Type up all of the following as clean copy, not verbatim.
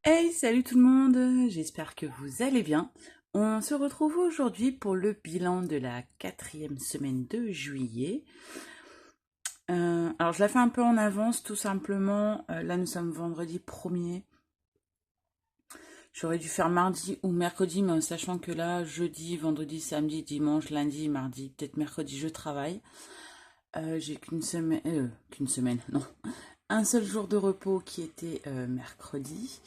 Hey, salut tout le monde, j'espère que vous allez bien. On se retrouve aujourd'hui pour le bilan de la 4e semaine de juillet. Alors je la fais un peu en avance tout simplement. Là nous sommes vendredi 1er. J'aurais dû faire mardi ou mercredi, mais en sachant que là, jeudi, vendredi, samedi, dimanche, lundi, mardi, peut-être mercredi, je travaille. J'ai qu'une semaine, non. Un seul jour de repos qui était mercredi.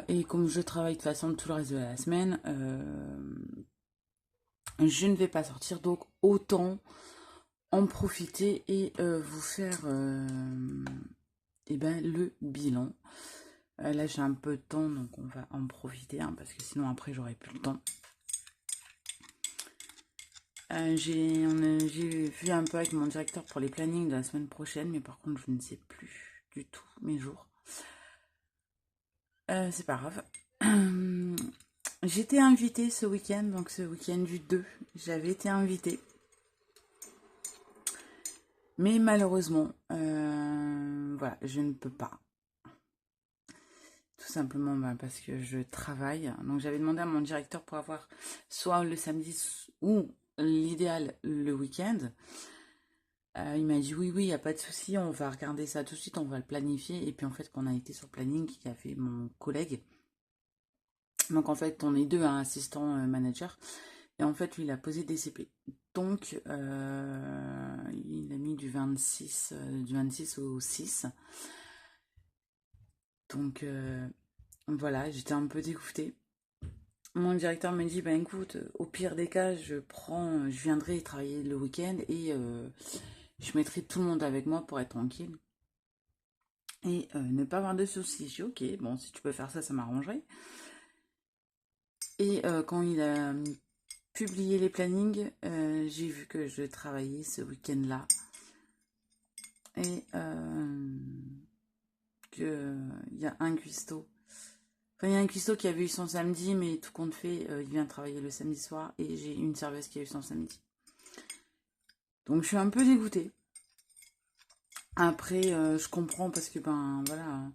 Et comme je travaille de toute façon tout le reste de la semaine, je ne vais pas sortir, donc autant en profiter et vous faire le bilan. Là j'ai un peu de temps, donc on va en profiter, hein, parce que sinon après j'aurai plus le temps. J'ai vu un peu avec mon directeur pour les plannings de la semaine prochaine, mais par contre je ne sais plus du tout mes jours. C'est pas grave. J'étais invitée ce week-end, donc ce week-end du 2, j'avais été invitée. Mais malheureusement, voilà, je ne peux pas. Tout simplement parce que je travaille. Donc j'avais demandé à mon directeur pour avoir soit le samedi ou l'idéal le week-end. Il m'a dit oui, il n'y a pas de souci, on va regarder ça tout de suite, on va le planifier. Et puis en fait, quand on a été sur le planning, il y avait mon collègue. Donc en fait, on est deux, un assistant manager. Et en fait, lui, il a posé des CP. Donc, il a mis du 26 au 6. Donc, voilà, j'étais un peu dégoûtée. Mon directeur me dit, ben écoute, au pire des cas, je viendrai travailler le week-end et je mettrai tout le monde avec moi pour être tranquille. Et ne pas avoir de soucis. Je dis, ok, bon, si tu peux faire ça, ça m'arrangerait. Et quand il a publié les plannings, j'ai vu que je travaillais ce week-end-là. Et qu'il y a un cuistot. Enfin, il y a un cuistot qui avait eu son samedi, mais tout compte fait, il vient travailler le samedi soir. Et j'ai une serveuse qui a eu son samedi. Donc je suis un peu dégoûtée. Après, je comprends parce que, ben voilà,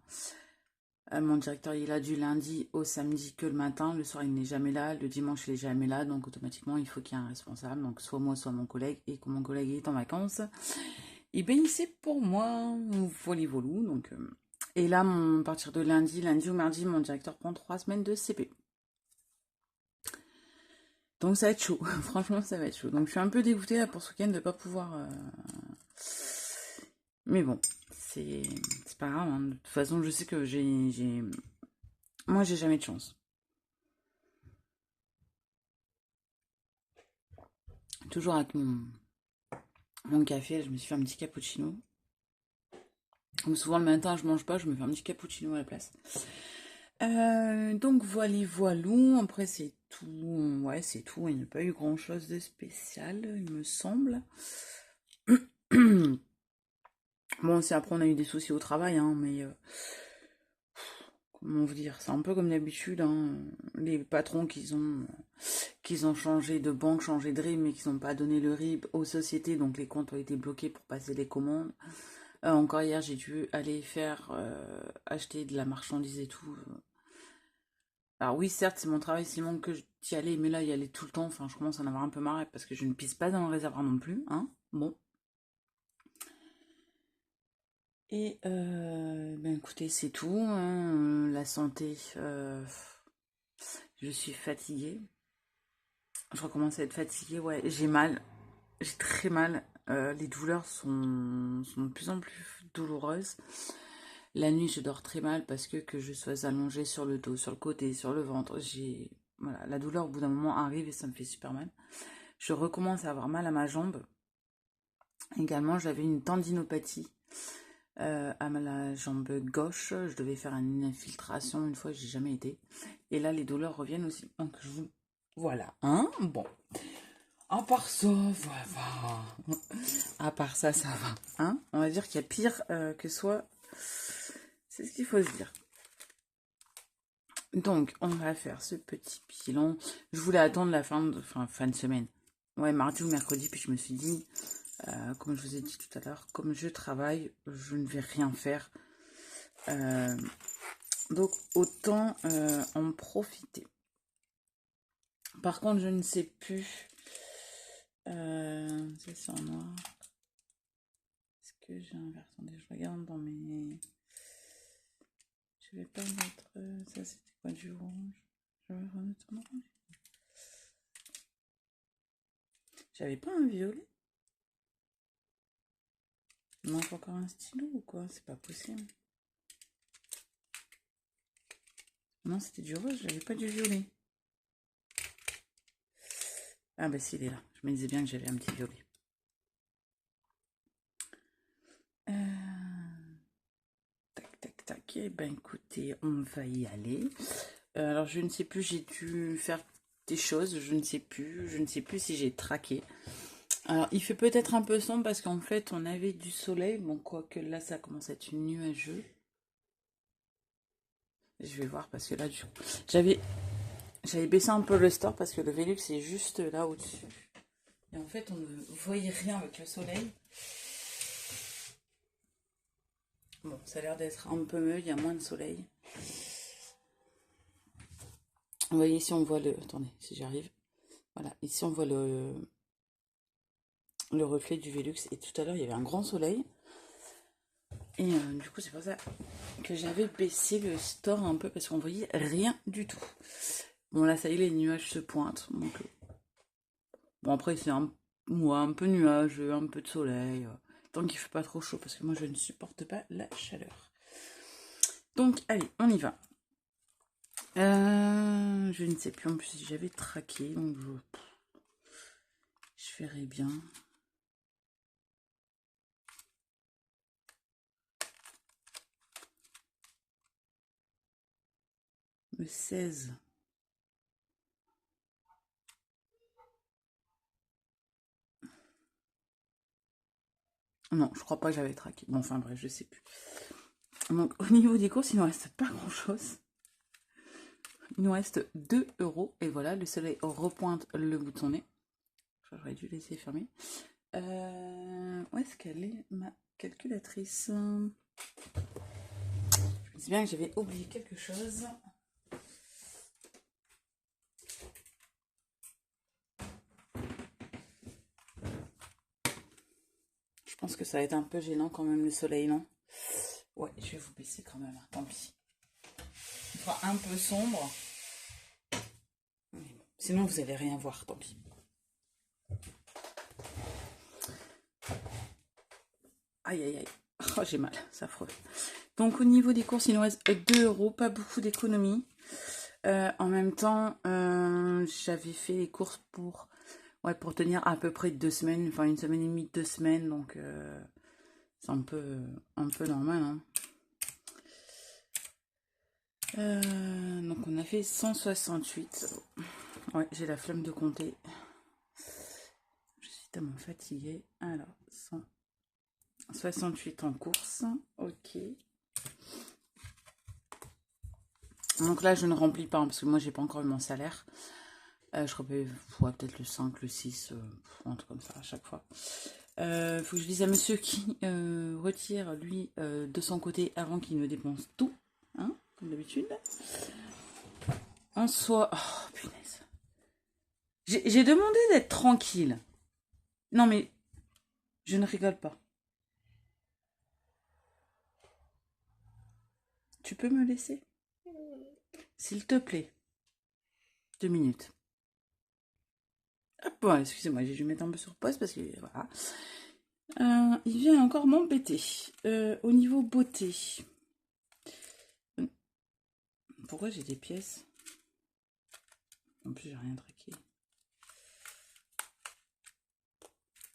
mon directeur il est là du lundi au samedi que le matin. Le soir, il n'est jamais là. Le dimanche, il n'est jamais là. Donc automatiquement, il faut qu'il y ait un responsable. Donc soit moi, soit mon collègue. Et quand mon collègue est en vacances, et ben c'est pour moi. Volou. Donc, et là, à partir de lundi ou mardi, mon directeur prend 3 semaines de CP. Donc ça va être chaud. Franchement, ça va être chaud. Donc je suis un peu dégoûtée là, pour ce week-end de ne pas pouvoir... Mais bon, c'est pas grave, hein. De toute façon, je sais que moi, j'ai jamais de chance. Toujours avec mon café, je me suis fait un petit cappuccino. Comme souvent le matin, je mange pas, je me fais un petit cappuccino à la place. Donc voilou. Après, c'est tout. Ouais, c'est tout. Il n'y a pas eu grand-chose de spécial, il me semble. Bon, c'est après, on a eu des soucis au travail, hein, mais... comment vous dire, c'est un peu comme d'habitude, hein. Les patrons qu'ils ont changé de banque, changé de RIB, mais qu'ils n'ont pas donné le RIB aux sociétés, donc les comptes ont été bloqués pour passer les commandes. Encore hier, j'ai dû aller acheter de la marchandise et tout. Alors oui, certes, c'est mon travail, c'est mon que d'y aller, mais là, y aller tout le temps, enfin, je commence à en avoir un peu marre parce que je ne pisse pas dans le réservoir non plus, hein. Bon. Et ben écoutez, c'est tout, hein. La santé, je suis fatiguée. Je recommence à être fatiguée, ouais, j'ai mal. J'ai très mal. Les douleurs sont de plus en plus douloureuses. La nuit, je dors très mal parce que je sois allongée sur le dos, sur le côté, sur le ventre. Voilà, la douleur au bout d'un moment arrive et ça me fait super mal. Je recommence à avoir mal à ma jambe. Également, j'avais une tendinopathie à la jambe gauche. Je devais faire une infiltration une fois, j'ai jamais été. Et là, les douleurs reviennent aussi. Donc, voilà, hein, bon. À part ça, voilà. À part ça, ça va. Hein, on va dire qu'il y a pire que soi. C'est ce qu'il faut se dire. Donc, on va faire ce petit bilan. Je voulais attendre la fin de semaine. Ouais, mardi ou mercredi, puis je me suis dit, Comme je vous ai dit tout à l'heure, comme je travaille, je ne vais rien faire. Donc, autant en profiter. Par contre, je ne sais plus. Ça, c'est en noir. Est-ce que j'ai un vert? Attendez, je regarde dans mes... Je vais pas mettre... ça, c'était quoi, du rouge? Je vais remettre en orange. J'avais pas un violet? Il manque encore un stylo ou quoi? C'est pas possible. Non, c'était du rose, j'avais pas du violet. Ah bah si, il est là. Je me disais bien que j'avais un petit violet. Tac, tac, tac. Eh ben écoutez, on va y aller. Alors je ne sais plus, j'ai dû faire des choses, je ne sais plus si j'ai traqué. Alors il fait peut-être un peu sombre parce qu'en fait on avait du soleil, bon quoique là ça commence à être nuageux. Je vais voir parce que là du coup, j'avais baissé un peu le store parce que le Velux est juste là au-dessus. Et en fait on ne voyait rien avec le soleil. Bon, ça a l'air d'être un peu mieux, il y a moins de soleil. Vous voyez ici on voit le... Attendez, si j'arrive. Voilà, ici on voit le reflet du Velux. Et tout à l'heure il y avait un grand soleil. Et du coup c'est pour ça que j'avais baissé le store un peu parce qu'on voyait rien du tout. Bon là ça y est, les nuages se pointent. Donc, bon après c'est un peu nuage, un peu de soleil. Tant qu'il ne fait pas trop chaud parce que moi je ne supporte pas la chaleur. Donc allez, on y va. Je ne sais plus en plus si j'avais traqué. Donc je ferai bien. Le 16. Non, je crois pas que j'avais traqué. Bon, enfin bref, je sais plus. Donc, au niveau des courses, il ne nous reste pas grand-chose. Il nous reste 2 €. Et voilà, le soleil repointe le bout de son nez. J'aurais dû laisser fermer. Où est-ce qu'elle est, ma calculatrice? Je me dis bien que j'avais oublié quelque chose. Je pense que ça va être un peu gênant quand même le soleil, non? Ouais, je vais vous baisser quand même, tant pis. Il fera un peu sombre. Sinon, vous allez rien voir, tant pis. Aïe, aïe, aïe. Oh, j'ai mal, c'est affreux. Donc, au niveau des courses, il nous reste 2 €, pas beaucoup d'économies. En même temps, j'avais fait les courses pour tenir à peu près 2 semaines, enfin 1 semaine et demie, 2 semaines, donc c'est un peu normal. Hein. Donc on a fait 168. Ouais, j'ai la flemme de compter. Je suis tellement fatiguée. Alors, 168 en course. Ok. Donc là, je ne remplis pas, hein, parce que moi, j'ai pas encore eu mon salaire. Je repaye peut-être le 5, le 6, un truc comme ça à chaque fois. Faut que je dise à monsieur qui retire, lui, de son côté avant qu'il ne dépense tout. Hein, comme d'habitude. En soi... Oh, punaise. J'ai demandé d'être tranquille. Non, mais je ne rigole pas. Tu peux me laisser? S'il te plaît. 2 minutes. Hop, bon, excusez-moi, j'ai dû mettre un peu sur pause parce que voilà. Il vient encore m'embêter. Au niveau beauté. Pourquoi j'ai des pièces? En plus, j'ai rien traqué.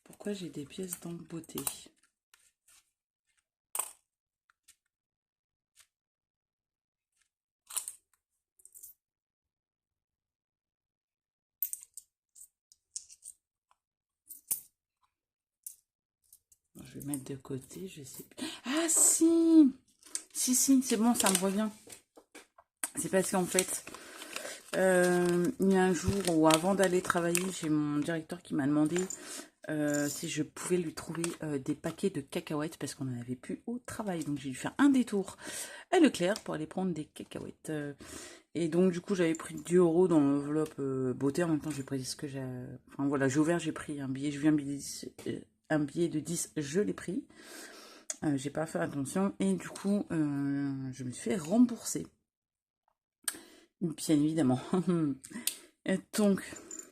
Pourquoi j'ai des pièces dans beauté? Je vais mettre de côté, je sais plus. Ah si! Si, c'est bon, ça me revient. C'est parce qu'en fait, il y a un jour où avant d'aller travailler, j'ai mon directeur qui m'a demandé si je pouvais lui trouver des paquets de cacahuètes parce qu'on n'en avait plus au travail. Donc j'ai dû faire un détour à Leclerc pour aller prendre des cacahuètes. Et donc du coup j'avais pris 10 euros dans l'enveloppe beauté. En même temps j'ai pris ce que j'ai... Enfin voilà, j'ai ouvert, j'ai pris un billet. Je viens un billet de 10, je l'ai pris. J'ai pas fait attention et du coup je me suis fait rembourser. Bien évidemment. Donc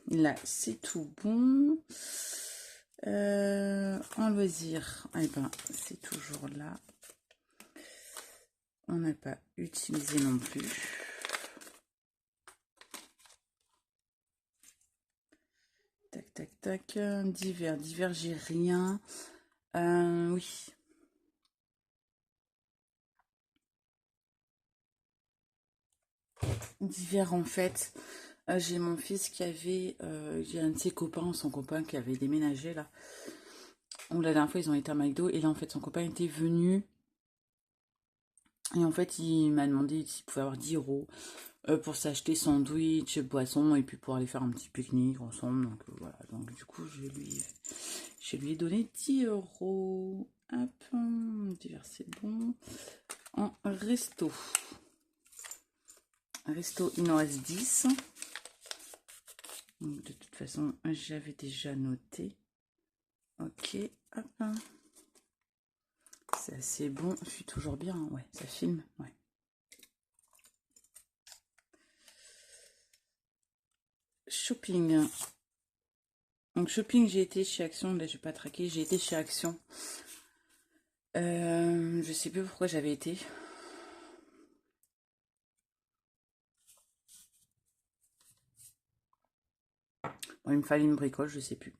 là c'est tout bon. En loisir, eh ben, c'est toujours là. On n'a pas utilisé non plus. Tac, tac, tac. Divers, j'ai rien. Oui. Divers, en fait. J'ai mon fils qui avait... j'ai un de ses copains, son copain qui avait déménagé, là. La dernière fois, ils ont été à McDo. Et là, en fait, son copain était venu. Et en fait, il m'a demandé s'il pouvait avoir 10 euros pour s'acheter sandwich, boisson et puis pour aller faire un petit pique-nique ensemble. Donc voilà, donc du coup je lui ai donné 10 euros. Hop, divers c'est bon. En resto. Resto, il en reste 10. Donc, de toute façon, j'avais déjà noté. Ok, hop. C'est assez bon. Je suis toujours bien, hein. Ouais, ça filme, ouais. Shopping. Donc shopping, j'ai été chez Action. Là, je vais pas traquer. J'ai été chez Action. Je sais plus pourquoi j'avais été. Bon, il me fallait une bricole, je sais plus.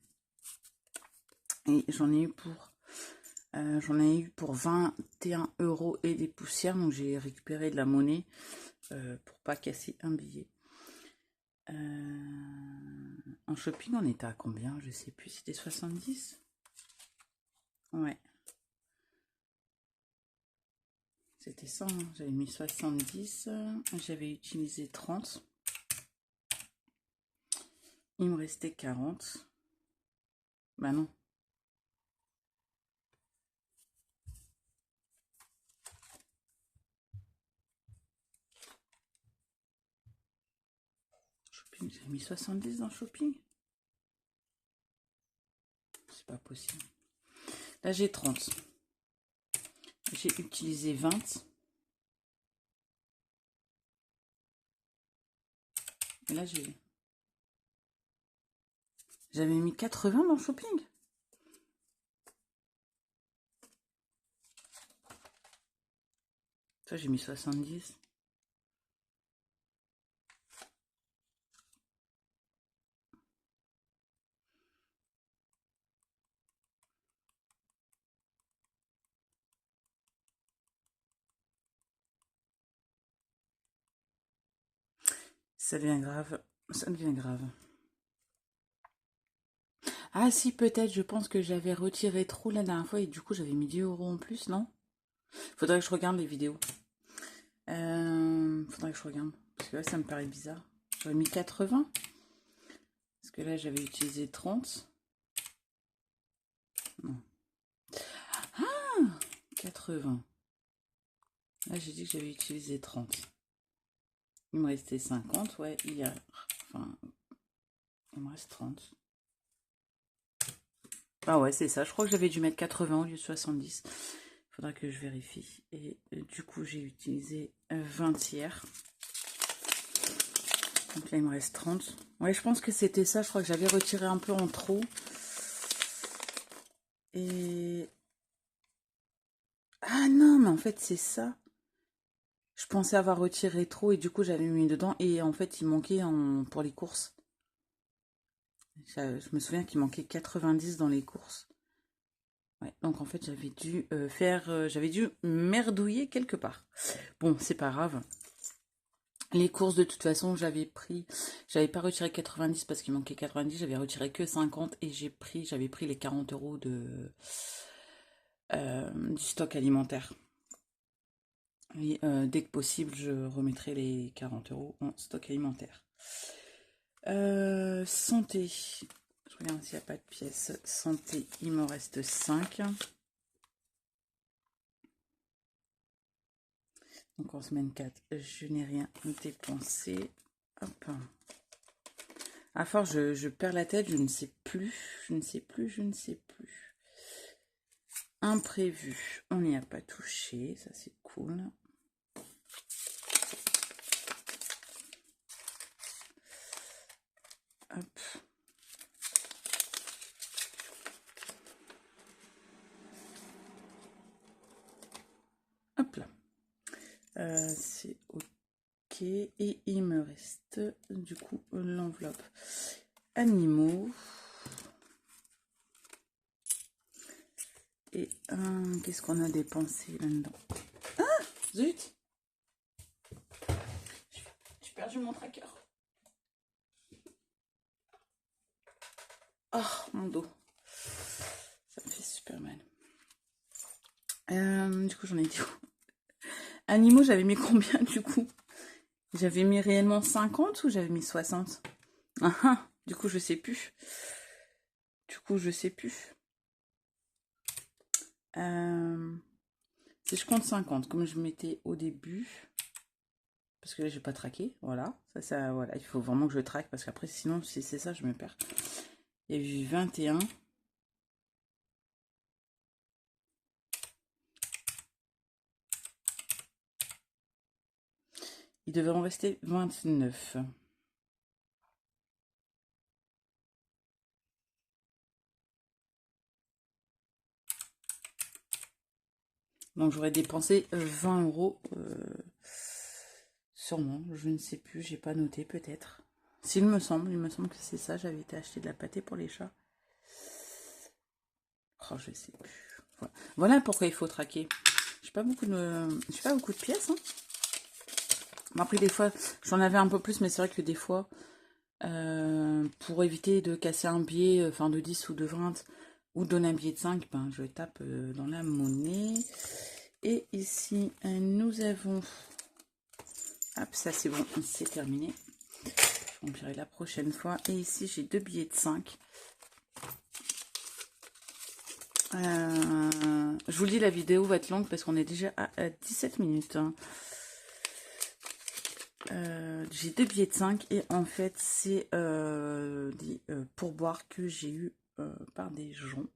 Et j'en ai eu pour 21 euros et des poussières. Donc j'ai récupéré de la monnaie pour pas casser un billet. En shopping, on était à combien? Je sais plus. C'était 70? Ouais. C'était ça. Hein. J'avais mis 70. J'avais utilisé 30. Il me restait 40. Bah non. Shopping, j'avais mis 70 dans shopping. C'est pas possible. Là, j'ai 30. J'ai utilisé 20. Et là, j'avais mis 80 dans le shopping. Ça, j'ai mis 70. Ça devient grave. Ça devient grave. Ah si, peut-être, je pense que j'avais retiré trop la dernière fois et du coup j'avais mis 10 euros en plus, non? Faudrait que je regarde les vidéos. Faudrait que je regarde. Parce que là, ça me paraît bizarre. J'aurais mis 80. Parce que là, j'avais utilisé 30. Non. Ah 80. Là, j'ai dit que j'avais utilisé 30. Il me restait 50, ouais, hier. Enfin, il me reste 30. Ah ouais, c'est ça. Je crois que j'avais dû mettre 80 au lieu de 70. Faudra que je vérifie. Et du coup, j'ai utilisé 20 hier. Donc là, il me reste 30. Ouais, je pense que c'était ça. Je crois que j'avais retiré un peu en trop. Et... Ah non, mais en fait, c'est ça. Je pensais avoir retiré trop et du coup, j'avais mis dedans. Et en fait, il manquait pour les courses. Je me souviens qu'il manquait 90 dans les courses. Ouais, donc en fait, j'avais dû merdouiller quelque part. Bon, c'est pas grave. Les courses, de toute façon, j'avais pas retiré 90 parce qu'il manquait 90, j'avais retiré que 50 et j'avais pris les 40 euros du stock alimentaire. Et dès que possible, je remettrai les 40 euros en stock alimentaire. Santé. Je regarde s'il n'y a pas de pièces. Santé, il me reste 5. Donc en semaine 4, je n'ai rien dépensé. Hop. À force, je perds la tête, je ne sais plus. Je ne sais plus, je ne sais plus. Imprévu, on n'y a pas touché. Ça, c'est cool. Hop. Hop là. C'est ok. Et il me reste du coup l'enveloppe animaux. Et qu'est-ce qu'on a dépensé là-dedans? Ah, zut! J'ai perdu mon tracker. Oh, mon dos. Ça me fait super mal. Du coup, j'en ai dit où? Animaux, j'avais mis combien du coup? J'avais mis réellement 50 ou j'avais mis 60? Du coup, je sais plus. Si je compte 50, comme je mettais au début, parce que là, j'ai pas traqué, voilà. Voilà, il faut vraiment que je traque, parce qu'après, sinon, si c'est ça, je me perds. Il y a eu 21. Il devait en rester 29. Donc j'aurais dépensé 20 euros. Sûrement, je ne sais plus, j'ai pas noté peut-être. Il me semble que c'est ça, j'avais été acheter de la pâtée pour les chats. Oh, je sais plus. Voilà pourquoi il faut traquer. J'ai pas beaucoup de pièces. Hein. Après, des fois, j'en avais un peu plus, mais c'est vrai que des fois, pour éviter de casser un billet, enfin de 10 ou de 20, ou de donner un billet de 5, ben, je tape dans la monnaie. Et ici, nous avons... Hop, ça c'est bon, c'est terminé. Je remplirai la prochaine fois. Et ici, j'ai 2 billets de 5. Je vous le dis, la vidéo va être longue parce qu'on est déjà à 17 minutes. Hein. J'ai 2 billets de 5 et en fait, c'est des pourboires que j'ai eu par des gens.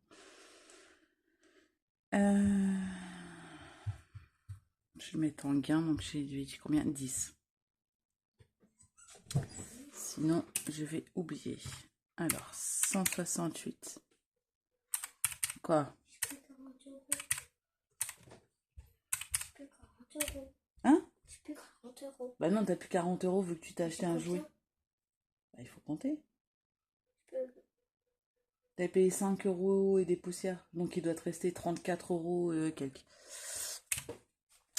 Je vais mettre en gain, donc j'ai dit combien? 10. Sinon, je vais oublier. Alors, 168. Quoi? Hein? Plus 40 euros. Bah non, t'as plus 40 euros vu que tu t'as acheté un jouet. Bah, il faut compter. T'as payé 5 euros et des poussières. Donc il doit te rester 34 euros quelques.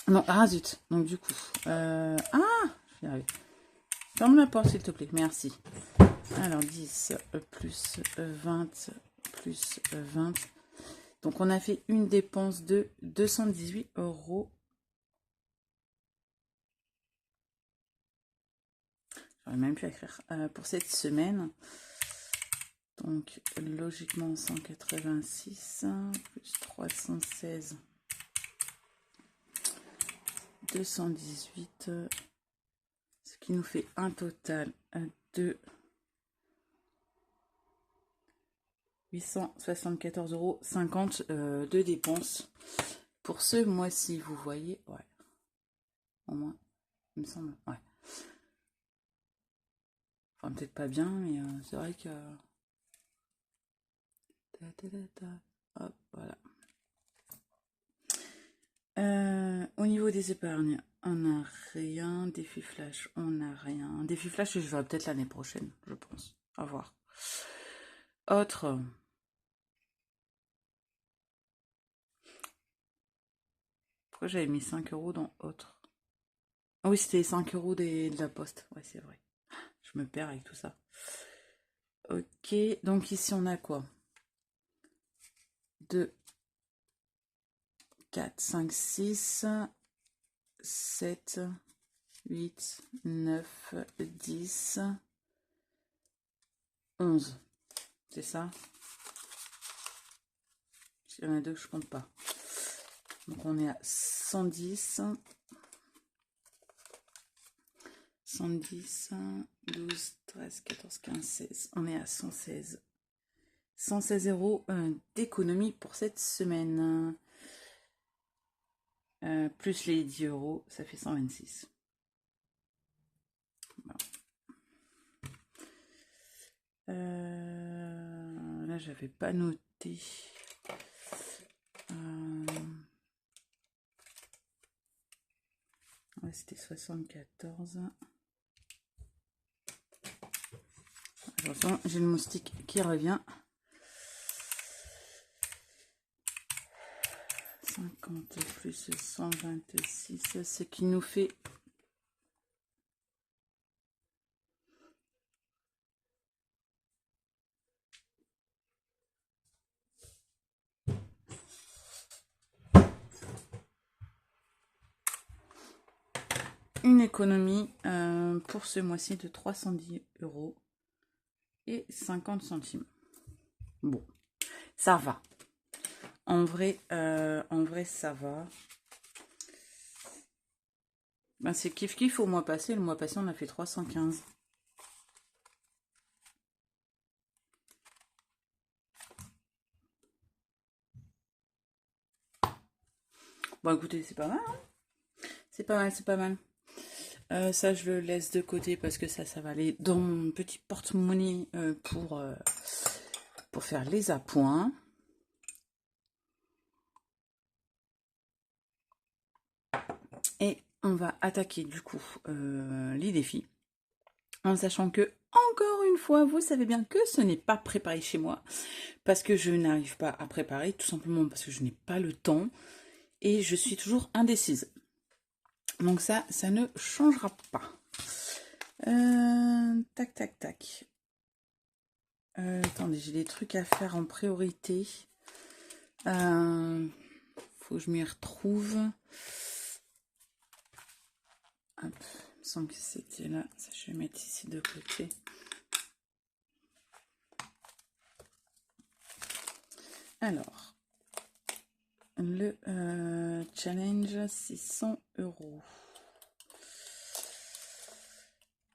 Non, ah zut. Donc du coup. Je vais y arriver. Ferme la porte s'il te plaît. Merci. Alors 10 plus 20 plus 20. Donc on a fait une dépense de 218 euros. J'aurais même pu écrire pour cette semaine. Donc logiquement 186 plus 316. 218, ce qui nous fait un total de 874,50 euros de dépenses pour ce mois-ci. Vous voyez, ouais, au moins, il me semble, ouais. Enfin, peut-être pas bien, mais c'est vrai que... Hop, voilà. Au niveau des épargnes, on n'a rien. Défi flash, on n'a rien. Défi flash, je verrai peut-être l'année prochaine, je pense. À voir. Autre. Pourquoi j'avais mis 5 euros dans autre? Ah oui, c'était 5 euros de la poste. Ouais, c'est vrai. Je me perds avec tout ça. Ok, donc ici on a quoi? 2, 4, 5, 6, 7, 8, 9, 10, 11. C'est ça. Il y en a deux que je compte pas. Donc on est à 110. 110, 12, 13, 14, 15, 16. On est à 116. 116 euros d'économie pour cette semaine. Plus les 10 euros, ça fait 126. Voilà. Là, j'avais pas noté. Ouais, c'était 74. Attention, j'ai le moustique qui revient. 50 plus 126, ce qui nous fait une économie pour ce mois-ci de 310 euros et 50 centimes. Bon, ça va. En vrai, ça va. Ben, c'est kiff-kiff au mois passé. Le mois passé, on a fait 315. Bon, écoutez, c'est pas mal. Hein, c'est pas mal, c'est pas mal. Ça, je le laisse de côté parce que ça va aller dans mon petit porte-monnaie pour faire les appoints. Et on va attaquer du coup les défis. En sachant que, encore une fois, vous savez bien que ce n'est pas préparé chez moi. Parce que je n'arrive pas à préparer, tout simplement parce que je n'ai pas le temps. Et je suis toujours indécise. Donc ça ne changera pas. Tac, tac, tac. Attendez, j'ai des trucs à faire en priorité. Faut que je m'y retrouve. Hop, il me semble que c'était là. Ça, je vais mettre ici de côté. Alors, le challenge 600 euros.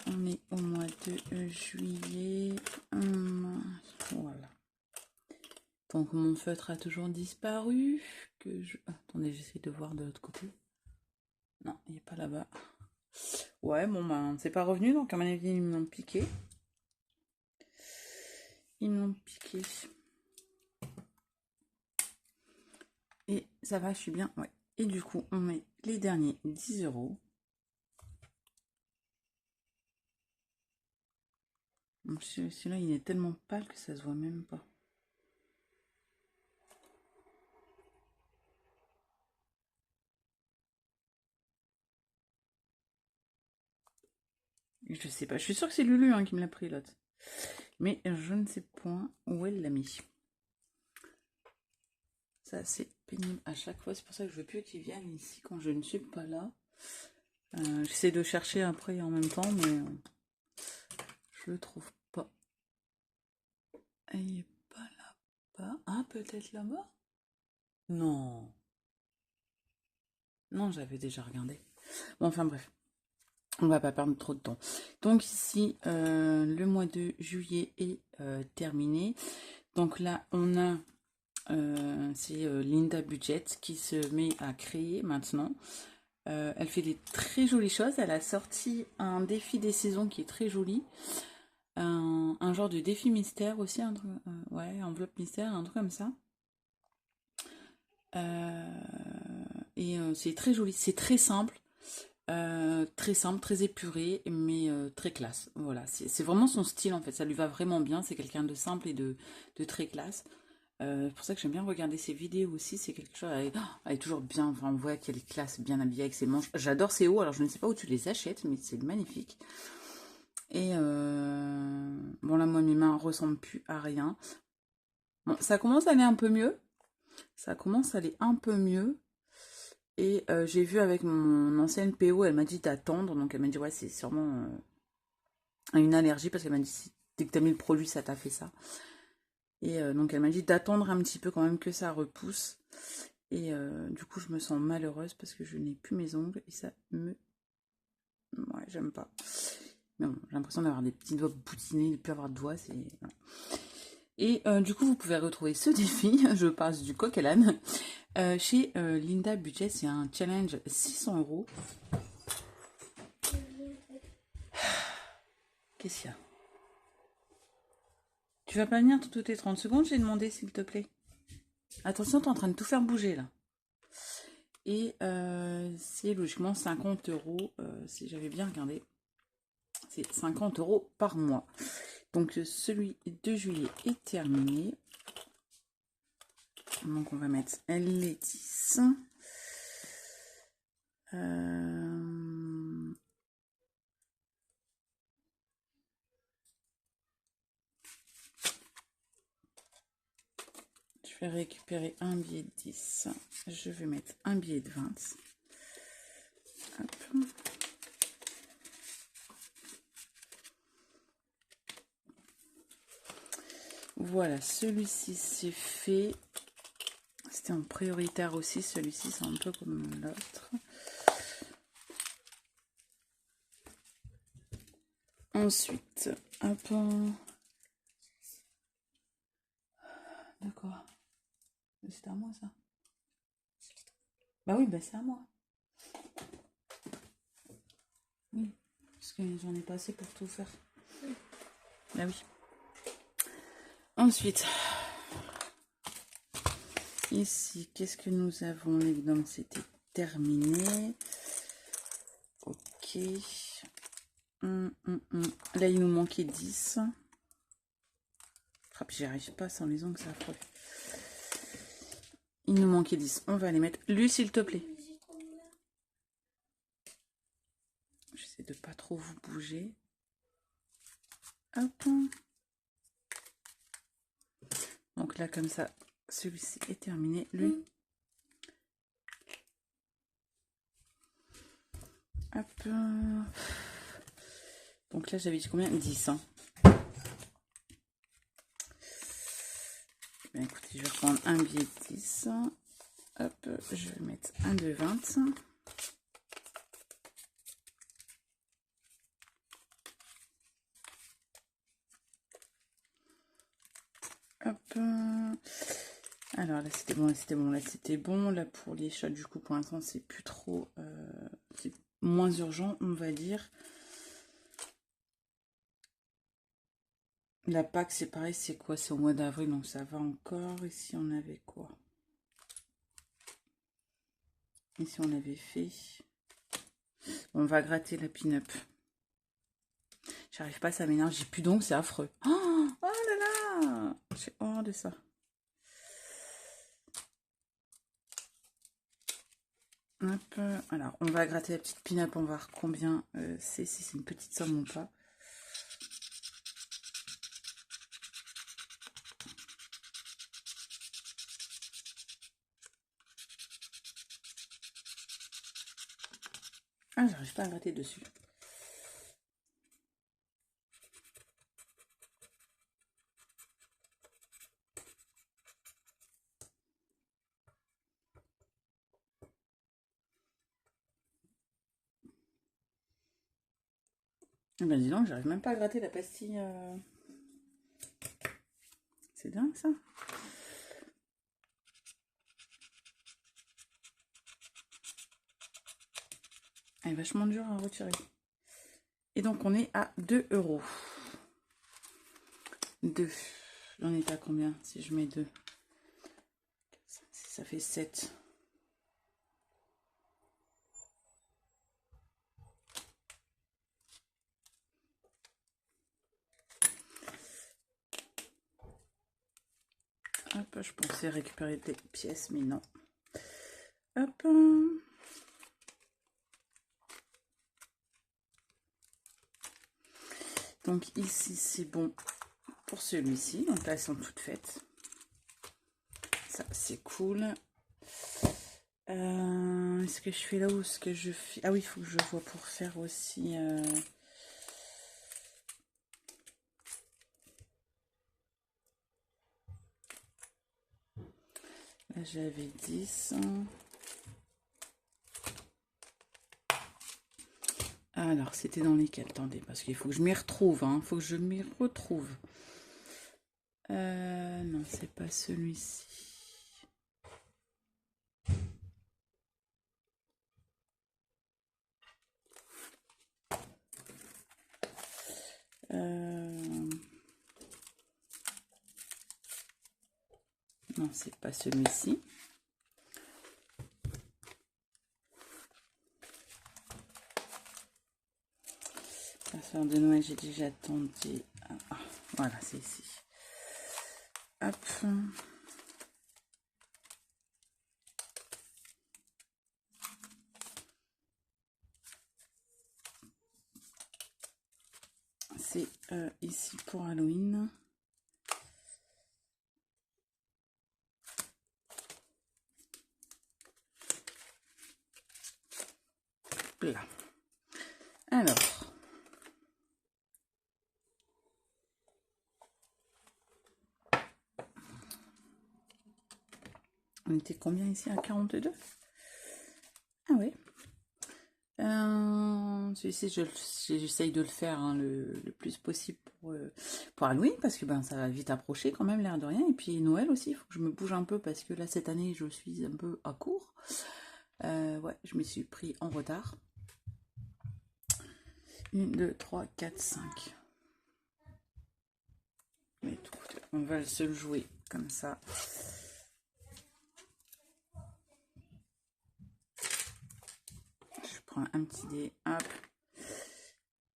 On est au mois de juillet. Voilà. Donc mon feutre a toujours disparu. Attendez, j'essaie de voir de l'autre côté. Non, il n'est pas là-bas. Ouais, bon ben, c'est pas revenu, donc à mon avis, ils m'ont piqué. Ils m'ont piqué. Et ça va, je suis bien. Ouais. Et du coup, on met les derniers 10 euros. Celui-là, il est tellement pâle que ça se voit même pas. Je sais pas. Je suis sûre que c'est Lulu hein, qui me l'a pris l'autre. Mais je ne sais point où elle l'a mis. Ça, c'est pénible à chaque fois. C'est pour ça que je veux plus qu'ils viennent ici quand je ne suis pas là. J'essaie de chercher après en même temps, mais je le trouve pas. Il est pas là-bas. Ah, peut-être là-bas? Non. Non, j'avais déjà regardé. Bon, enfin bref. On va pas perdre trop de temps. Donc ici, le mois de juillet est terminé. Donc là, on a... c'est Linda Budget qui se met à créer maintenant. Elle fait des très jolies choses. Elle a sorti un défi des saisons qui est très joli. Un genre de défi mystère aussi. Un truc, ouais, enveloppe mystère, un truc comme ça. Et c'est très joli. C'est très simple. Très épuré, mais très classe. Voilà, c'est vraiment son style en fait. Ça lui va vraiment bien. C'est quelqu'un de simple et de très classe. C'est pour ça que j'aime bien regarder ses vidéos aussi. C'est quelque chose. Elle est toujours bien. Enfin, on voit qu'elle est classe, bien habillée avec ses manches. J'adore ses hauts. Alors, je ne sais pas où tu les achètes, mais c'est magnifique. Et bon, là, moi, mes mains ressemblent plus à rien. Bon, ça commence à aller un peu mieux. Ça commence à aller un peu mieux. Et j'ai vu avec mon ancienne PO, elle m'a dit d'attendre. Donc, elle m'a dit, ouais, c'est sûrement une allergie. Parce qu'elle m'a dit, dès que tu as mis le produit, ça t'a fait ça. Et donc elle m'a dit d'attendre un petit peu quand même que ça repousse. Et du coup je me sens malheureuse parce que je n'ai plus mes ongles et ça me... Ouais, j'aime pas. Mais bon, j'ai l'impression d'avoir des petits doigts boutinés, de ne plus avoir de doigts, c'est... Voilà. Et du coup vous pouvez retrouver ce défi, je passe du coq à l'âne, chez Linda Budget. C'est un challenge 600 €. Qu'est-ce qu'il y a? Tu vas pas venir toutes les 30 secondes, j'ai demandé s'il te plaît. Attention, t'es en train de tout faire bouger là. Et c'est logiquement 50 €, si j'avais bien regardé. C'est 50 € par mois. Donc celui de juillet est terminé. Donc on va mettre les 10. Je vais récupérer un billet de 10. Je vais mettre un billet de 20. Hop. Voilà, celui-ci c'est fait. C'était en prioritaire aussi, celui-ci c'est un peu comme l'autre. Ensuite, hop. D'accord. C'est à moi ça. Bah oui, bah c'est à moi. Oui, parce que j'en ai pas assez pour tout faire. Bah oui. Ensuite, ici, qu'est-ce que nous avons? L'évidemment, c'était terminé. Ok. Là, il nous manquait 10. Ah, puis j'y arrive pas sans les ongles, c'est affreux. Il nous manquait 10. On va les mettre. Lui, s'il te plaît. J'essaie de pas trop vous bouger. Hop. Donc là, comme ça, celui-ci est terminé. Lui. Hop. Donc là, j'avais dit combien? 10. Hein. Ben, écoutez, je vais reprendre un billet de 10. Hop, je vais mettre un de 20. Hop. Alors là, c'était bon, là, c'était bon, là, c'était bon. Là, pour les chats, du coup, pour l'instant, c'est plus trop... c'est moins urgent, on va dire. La Pâques, c'est pareil, c'est quoi? C'est au mois d'avril, donc ça va encore. Ici, on avait quoi? Ici, on avait fait... On va gratter la pin-up. J'arrive pas, ça m'énerve. J'ai plus d'ongles, c'est affreux. Oh là là! J'ai horreur de ça. Hop, alors, on va gratter la petite pin-up, on va voir combien c'est, si c'est une petite somme ou pas. Ah, j'arrive pas à gratter dessus. Eh ben dis donc, j'arrive même pas à gratter la pastille. C'est dingue ça. Elle est vachement dure à retirer. Et donc on est à 2 €. 2. J'en étais à combien si je mets 2? Ça fait 7. Hop, je pensais récupérer des pièces, mais non. Hop. Donc ici, c'est bon pour celui-ci. Donc là, elles sont toutes faites. Ça, c'est cool. Est-ce que je fais là ou est-ce que je fais... Ah oui, il faut que je vois pour faire aussi... j'avais 10. Alors, c'était dans lesquels? Attendez, parce qu'il faut que je m'y retrouve. Il faut que je m'y retrouve. Non, c'est pas celui-ci. Non, c'est pas celui-ci. Affaire de Noël, j'ai déjà tenté. Ah, voilà, c'est ici. Hop. C'est ici pour Halloween. Là. Alors. On était combien ici? À 42? Ah oui. Celui-ci, j'essaye de le faire le plus possible pour Halloween, parce que ben, ça va vite approcher quand même, l'air de rien. Et puis Noël aussi, il faut que je me bouge un peu, parce que là, cette année, je suis un peu à court. Ouais, je me suis pris en retard. 1, 2, 3, 4, 5. Mais tout, on va se le jouer comme ça. Je prends un petit dé, hop.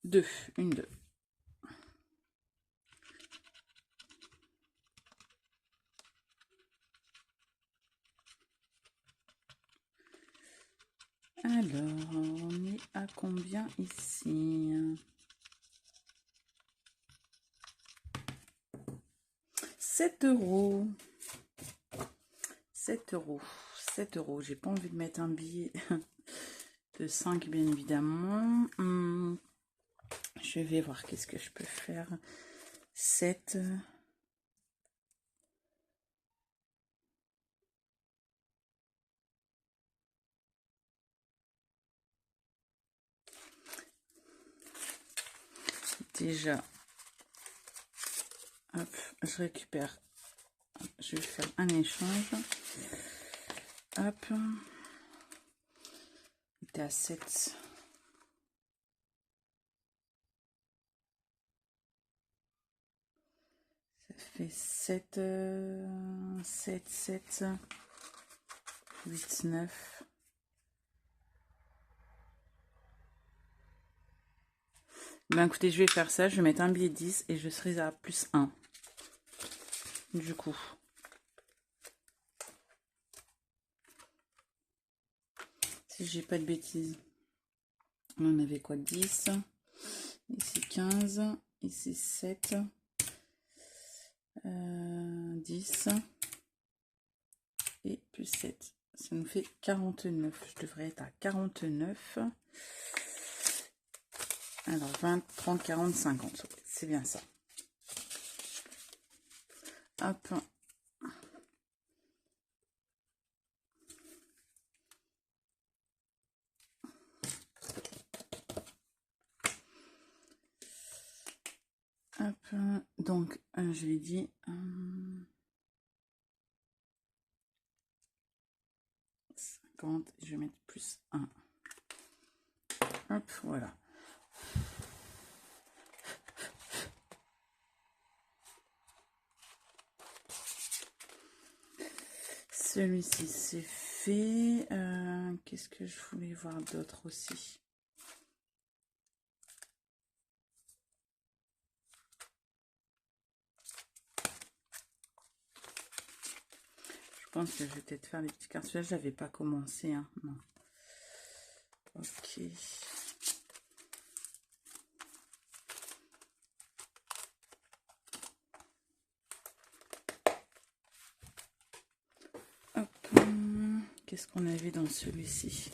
2, 1, 2. Alors, on est à combien ici? 7 €. 7 €. 7 €. J'ai pas envie de mettre un billet de 5, bien évidemment. Je vais voir qu'est-ce que je peux faire. 7. Déjà, hop, je récupère. Je vais faire un échange. Hop. Il était à 7. Ça fait 7, 7, 7, 8, 9. Ben écoutez, je vais faire ça. Je vais mettre un billet 10 et je serai à plus 1. Du coup. Si j'ai pas de bêtises. On en avait quoi? 10. Ici 15. Ici 7. 10. Et plus 7. Ça nous fait 49. Je devrais être à 49. Alors 20, 30, 40, 50. C'est bien ça. Hop. Hop. Donc, je lui dis... 50. Je vais mettre plus 1. Hop, voilà. Celui-ci, c'est fait. Qu'est-ce que je voulais voir d'autre aussi? Je pense que je vais peut-être faire les petits cartes. Celui-là, je n'avais pas commencé. Hein. Non. Ok. Qu'est-ce qu'on avait dans celui-ci?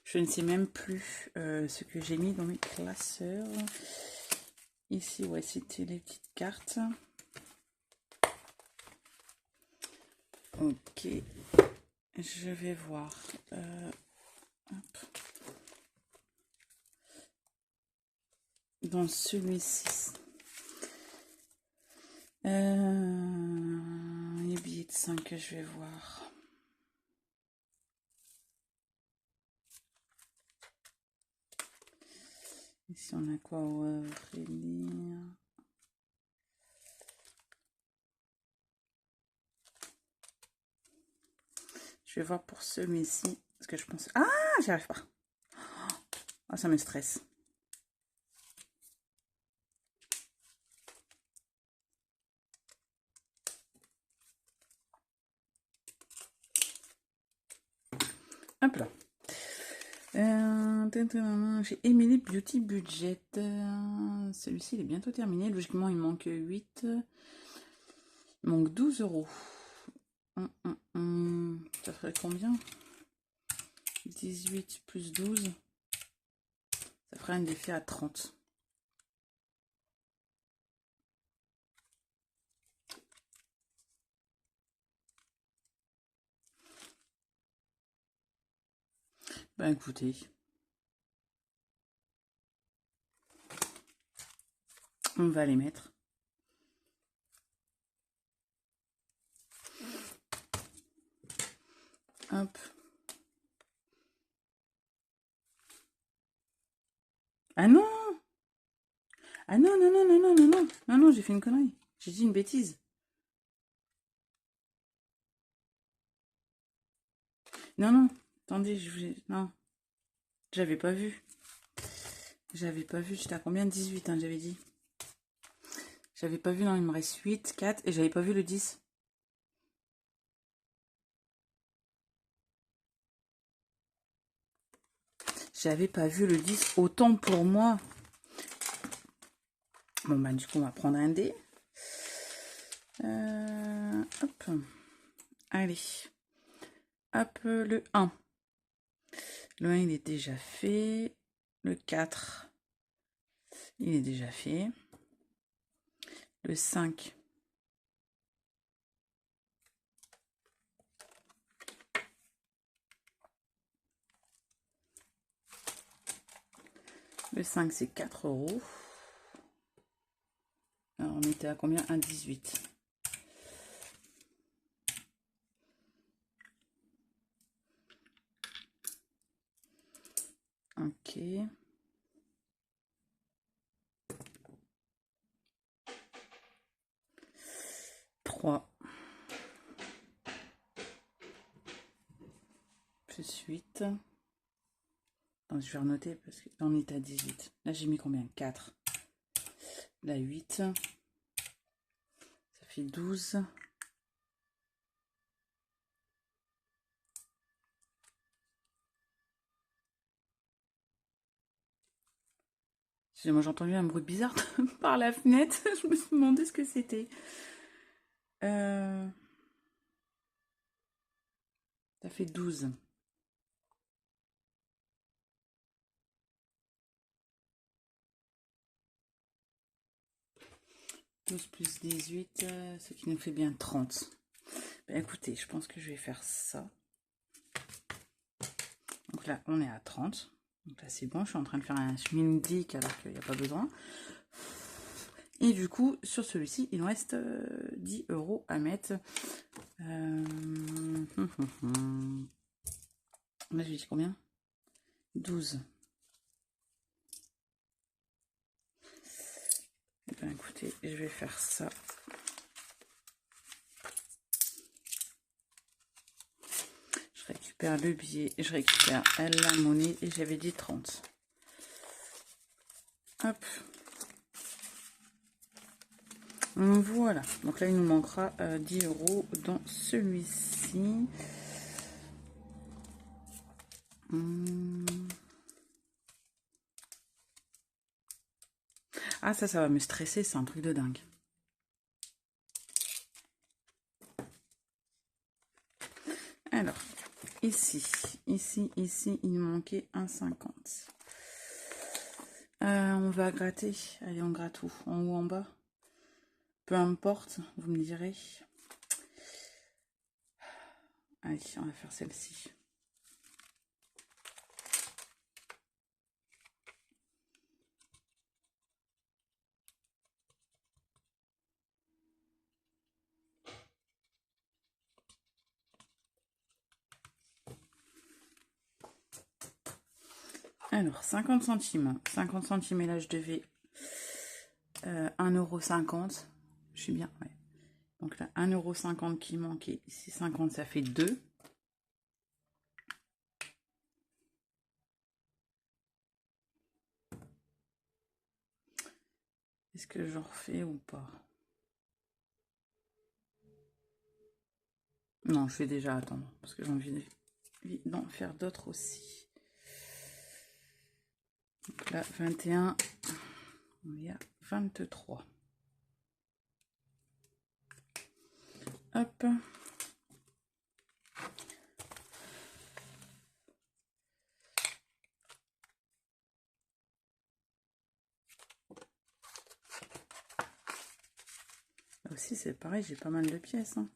Je ne sais même plus ce que j'ai mis dans mes classeurs. Ici, ouais, c'était les petites cartes. Ok. Je vais voir. Hop. Dans celui-ci. Les billets de 5 que je vais voir. Ici, on a quoi au avril? Je vais voir pour celui-ci. Parce que je pense... Ah, j'y arrive pas. Ah, ça me stresse. Hop là. J'ai Emily Beauty Budget. Celui-ci, il est bientôt terminé. Logiquement, il manque 8. Il manque 12 euros. Ça ferait combien? 18 plus 12. Ça ferait un effet à 30. Ben écoutez. On va les mettre. Hop. Ah non! Ah non, non, non, non, non, non, non. Non, non, j'ai fait une connerie. J'ai dit une bêtise. Non, non. Attendez, non. J'avais pas vu. J'avais pas vu. J'étais à combien? 18, hein, j'avais dit. J'avais pas vu, non, il me reste 8, 4, et j'avais pas vu le 10. J'avais pas vu le 10, autant pour moi. Bon, bah, du coup, on va prendre un dé. Hop. Allez. Hop, le 1. Le 1, il est déjà fait. Le 4, il est déjà fait. Le 5. Le 5, c'est 4 euros. Alors, on était à combien? Un 18. Ok. 3. Plus 8. Attends, je vais renoter parce qu'on est à 18. Là, j'ai mis combien? 4. Là, 8. Ça fait 12. Moi, j'ai entendu un bruit bizarre par la fenêtre. Je me suis demandé ce que c'était. Ça fait 12. 12 plus 18, ce qui nous fait bien 30. Ben, écoutez, je pense que je vais faire ça. Donc là, on est à 30. Donc là, c'est bon. Je suis en train de faire un schmindic alors qu'il n'y a pas besoin. Et du coup, sur celui-ci, il nous reste 10 euros à mettre. Là, je dis combien? 12. Eh bien, écoutez, je vais faire ça. Je récupère le billet, je récupère la monnaie et j'avais dit 30. Hop. Voilà. Donc là, il nous manquera 10 euros dans celui-ci. Ah, ça va me stresser, c'est un truc de dingue. Alors, ici, il nous manquait 1,50. On va gratter. Allez, on gratte où? En haut, en bas? Peu importe, vous me direz. Allez, on va faire celle-ci. Alors, 50 centimes. 50 centimes et là, je devais 1,50 €. Je suis bien, ouais. Donc là, 1,50 € qui manquait. Ici, 50, ça fait 2. Est-ce que j'en refais ou pas? Non, je vais déjà attendre. Parce que j'ai envie d'en faire d'autres aussi. Donc là, 21. Il y a 23. Hop. Là aussi, c'est pareil, j'ai pas mal de pièces. Hein.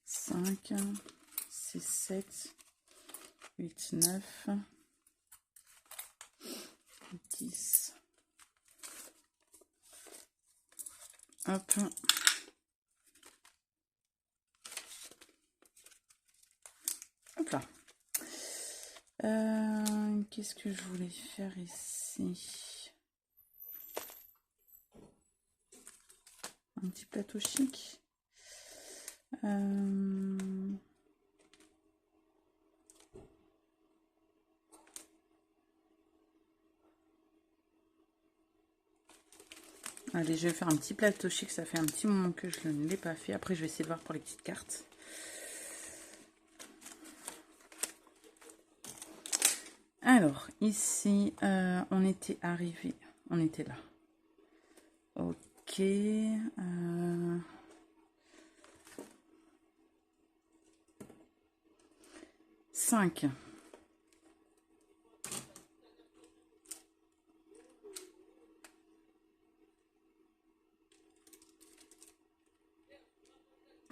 Cinq, 6, 7, 8, 9, 10. Hop. Hop là. Qu'est-ce que je voulais faire ici? Un petit plateau chic. Allez, je vais faire un petit plateau chic. Ça fait un petit moment que je ne l'ai pas fait. Après, je vais essayer de voir pour les petites cartes. Alors, ici, on était arrivé. On était là. Ok. 5.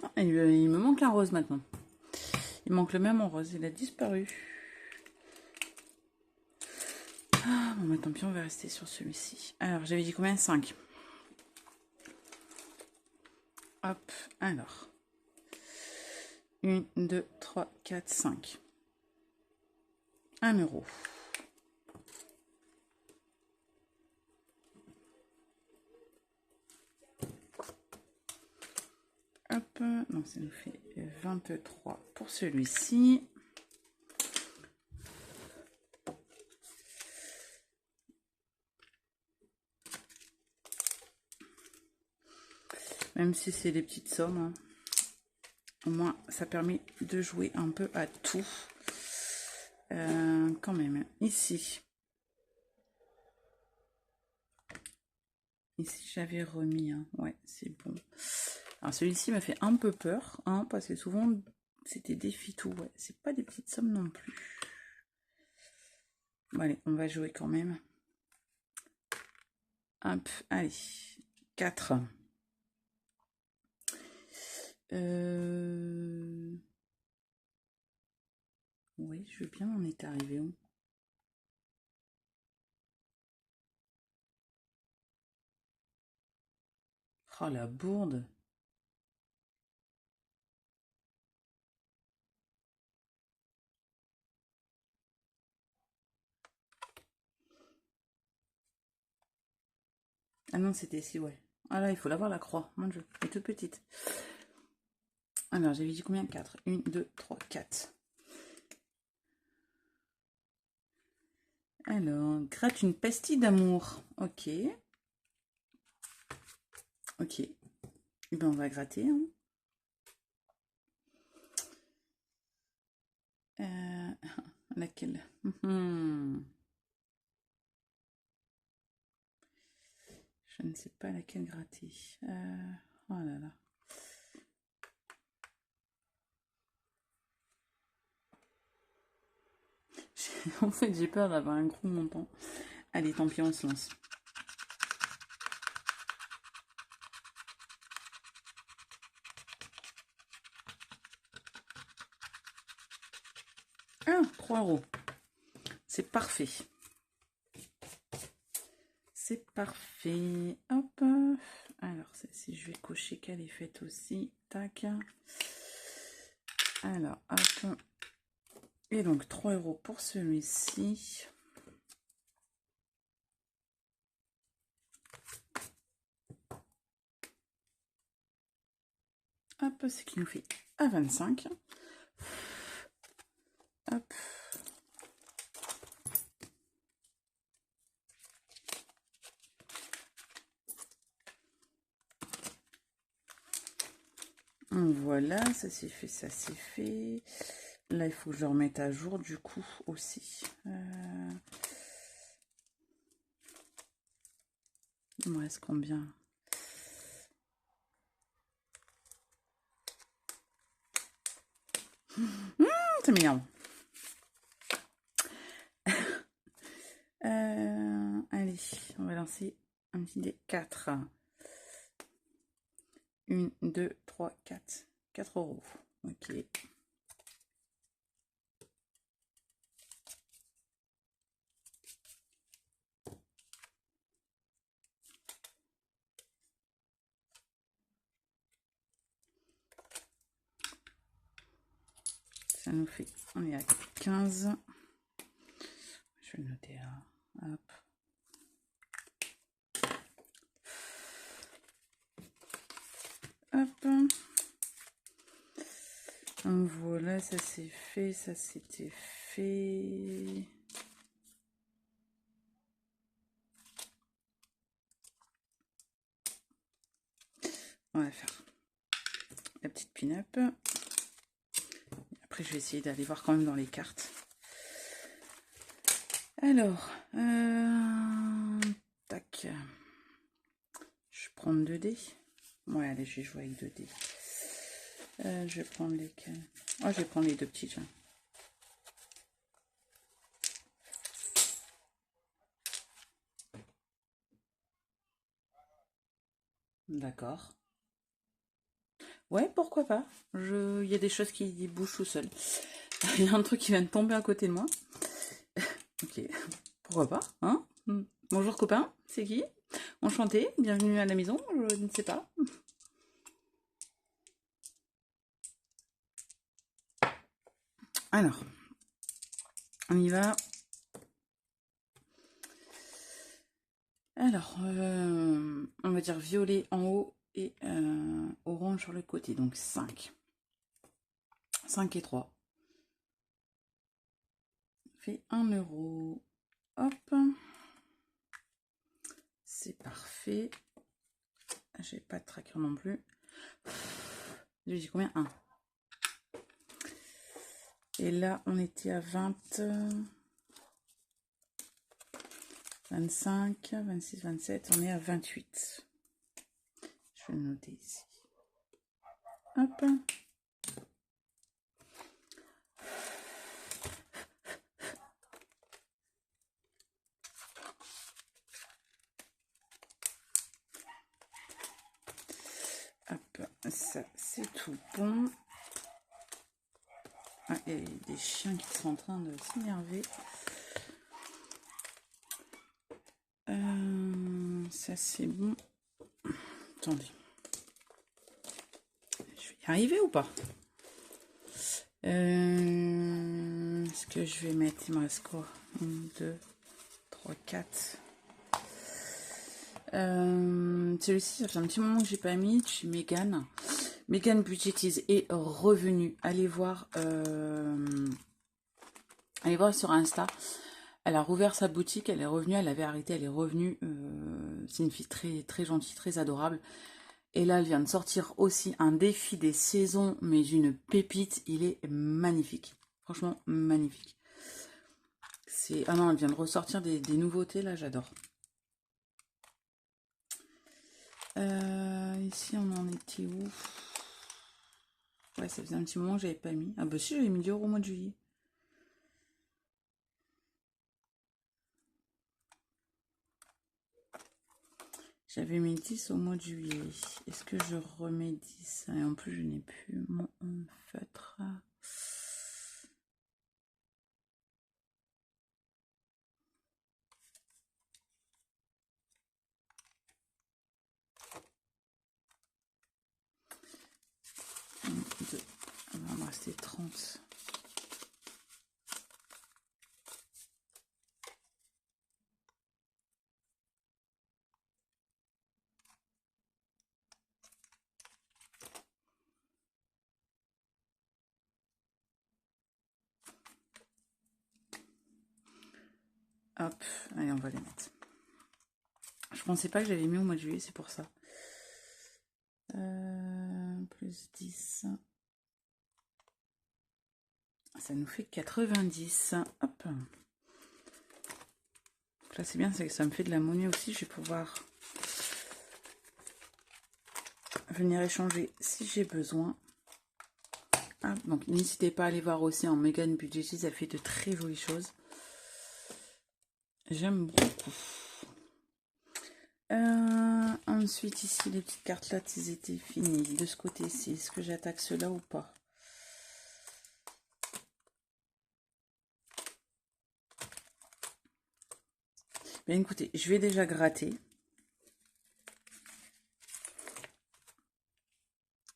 Ah, il me manque un rose maintenant. Il manque le même en rose. Il a disparu. Ah, bon, bah, tant pis, on va rester sur celui-ci. Alors, j'avais dit combien? 5. Hop, alors. 1, 2, 3, 4, 5. 1 €. Hop, donc ça nous fait 23 pour celui-ci. Même si c'est des petites sommes, hein. Au moins ça permet de jouer un peu à tout. Quand même, ici j'avais remis, hein. Ouais, c'est bon. Alors celui-ci m'a fait un peu peur, hein, parce que souvent c'était des tout. Ouais, c'est pas des petites sommes non plus. Bon, allez, on va jouer quand même. Hop, allez, 4. Oui, je veux bien, on est arrivé où? Oh la bourde! Ah non, c'était ici, ouais. Ah là, il faut l'avoir la croix, mon dieu, elle est toute petite. Alors, j'avais dit combien? 4. 1, 2, 3, 4. Alors, gratte une pastille d'amour. Ok. Ok. Et ben, on va gratter. Hein. Laquelle? Je ne sais pas laquelle gratter. Oh là là. En fait, j'ai peur d'avoir un gros montant. Allez, tant pis, on se lance. Ah, 3 €. C'est parfait. C'est parfait. Hop. Alors, celle-ci, je vais cocher qu'elle est faite aussi. Tac. Alors, hop. Et donc, 3 € pour celui-ci. Hop, ce qui nous fait à 25. Hop. Voilà, ça c'est fait, ça c'est fait. Là, il faut que je le remette à jour du coup aussi. Il me reste combien? C'est mignon. Allez, on va lancer un petit dé 4. 1, 2, 3, 4. 4 €. Ok. Ça nous fait, on est à 15. Je vais le noter là. Hop. Hop. Donc voilà, ça c'est fait, ça c'était fait. On va faire la petite pin-up. Après, je vais essayer d'aller voir quand même dans les cartes. Alors, tac. Je vais prendre 2 dés. Ouais, allez, je vais jouer avec 2 dés. Je vais prendre lesquels? Oh, je vais prendre les 2 petits. D'accord. Ouais, pourquoi pas. Il y a des choses qui bougent tout seul. Il y a un truc qui vient de tomber à côté de moi. Ok, pourquoi pas, hein? Bonjour copain, c'est qui? Enchanté, bienvenue à la maison, je ne sais pas. Alors, on y va. Alors, on va dire violet en haut et orange sur le côté, donc 5. 5 et 3. Ça fait 1 €. Hop. C'est parfait. J'ai pas de tracker non plus. J'ai dit combien? 1. Et là, on était à 20, 25, 26, 27. On est à 28. Je vais le noter ici. Hop. Hop, ça c'est tout bon. Ah, il y a des chiens qui sont en train de s'énerver. Ça c'est bon. Attendez. Je vais y arriver ou pas? Est-ce que je vais mettre, il me reste quoi? 1, 2, 3, 4. Celui-ci, ça fait un petit moment que j'ai pas mis. Chez Mégane. Mégane Budgetise est revenue. Allez voir sur Insta. Elle a rouvert sa boutique, elle est revenue, elle avait arrêté, elle est revenue. C'est une fille très, très gentille, très adorable. Et là, elle vient de sortir aussi un défi des saisons, mais une pépite. Il est magnifique. Franchement, magnifique. Ah non, elle vient de ressortir des nouveautés, là, j'adore. Ici, on en était où? Ouais, ça faisait un petit moment que j'avais pas mis. Ah bah si, j'avais mis 10 € au mois de juillet. J'avais mis 10 au mois de juillet. Est-ce que je remets 10? Et en plus, je n'ai plus mon feutre. Il va me rester 30. Hop, allez, on va les mettre. Je pensais pas que j'avais mis au mois de juillet, c'est pour ça. Plus 10. Ça nous fait 90. Hop. Là, c'est bien, c'est que ça me fait de la monnaie aussi. Je vais pouvoir venir échanger si j'ai besoin. Ah, donc, n'hésitez pas à aller voir aussi en Megan Budgetis. Elle fait de très jolies choses. J'aime beaucoup. Ensuite, ici, les petites cartes là, elles étaient finies. De ce côté-ci, est-ce que j'attaque cela ou pas? Bien, écoutez, je vais déjà gratter.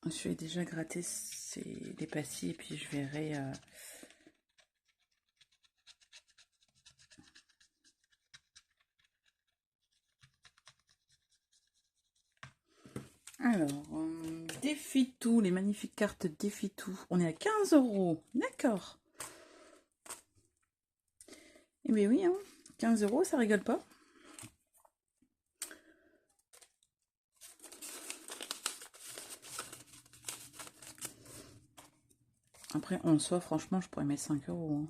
Je vais déjà gratter les pastilles et puis je verrai... Alors, défie tout, les magnifiques cartes défie tout. On est à 15 €. D'accord. Eh bien oui, hein, 15 €, ça rigole pas. Après, en soi, franchement, je pourrais mettre 5 €. Hein.